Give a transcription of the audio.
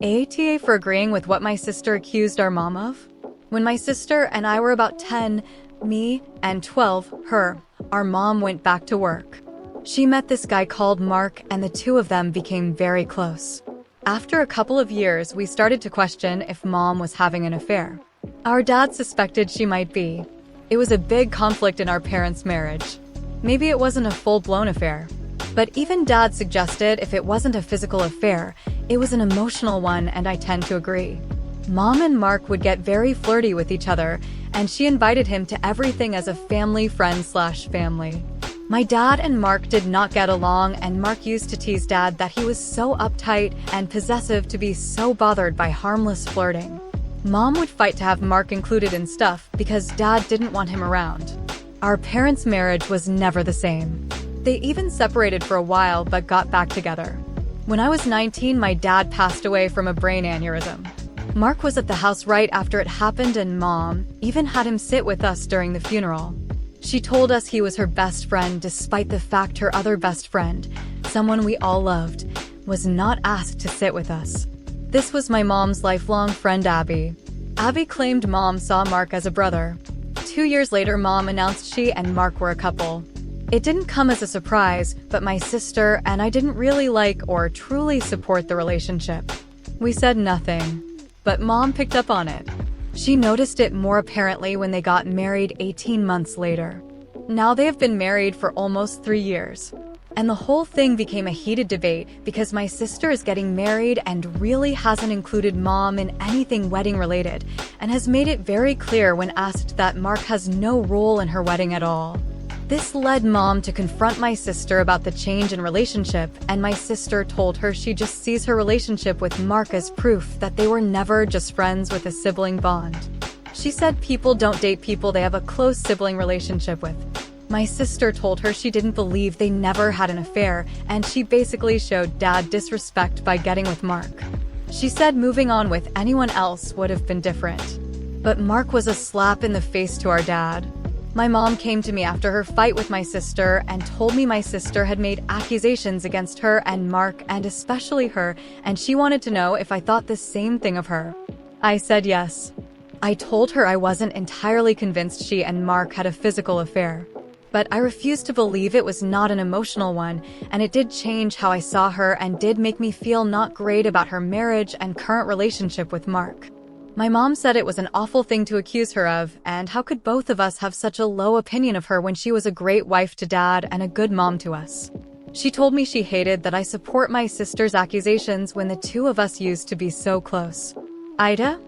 ATA for agreeing with what my sister accused our mom of? When my sister and I were about 10, me, and 12, her, our mom went back to work. She met this guy called Mark, and the two of them became very close. After a couple of years, we started to question if mom was having an affair. Our dad suspected she might be. It was a big conflict in our parents' marriage. Maybe it wasn't a full-blown affair. But even dad suggested if it wasn't a physical affair, it was an emotional one, and I tend to agree. Mom and Mark would get very flirty with each other, and she invited him to everything as a family friend/family. My dad and Mark did not get along, and Mark used to tease dad that he was so uptight and possessive to be so bothered by harmless flirting. Mom would fight to have Mark included in stuff because dad didn't want him around. Our parents' marriage was never the same. They even separated for a while but got back together. When I was 19, my dad passed away from a brain aneurysm. Mark was at the house right after it happened, and Mom even had him sit with us during the funeral. She told us he was her best friend despite the fact her other best friend, someone we all loved, was not asked to sit with us. This was my mom's lifelong friend, Abby. Abby claimed Mom saw Mark as a brother. 2 years later, Mom announced she and Mark were a couple. It didn't come as a surprise, but my sister and I didn't really like or truly support the relationship. We said nothing, but Mom picked up on it. She noticed it more apparently when they got married 18 months later. Now they have been married for almost 3 years. And the whole thing became a heated debate because my sister is getting married and really hasn't included Mom in anything wedding related, and has made it very clear when asked that Mark has no role in her wedding at all. This led Mom to confront my sister about the change in relationship, and my sister told her she just sees her relationship with Mark as proof that they were never just friends with a sibling bond. She said people don't date people they have a close sibling relationship with. My sister told her she didn't believe they never had an affair, and she basically showed dad disrespect by getting with Mark. She said moving on with anyone else would have been different. But Mark was a slap in the face to our dad. My mom came to me after her fight with my sister and told me my sister had made accusations against her and Mark, and especially her, and she wanted to know if I thought the same thing of her. I said yes. I told her I wasn't entirely convinced she and Mark had a physical affair. But I refused to believe it was not an emotional one, and it did change how I saw her and did make me feel not great about her marriage and current relationship with Mark. My mom said it was an awful thing to accuse her of, and how could both of us have such a low opinion of her when she was a great wife to dad and a good mom to us. She told me she hated that I support my sister's accusations when the two of us used to be so close. Ida?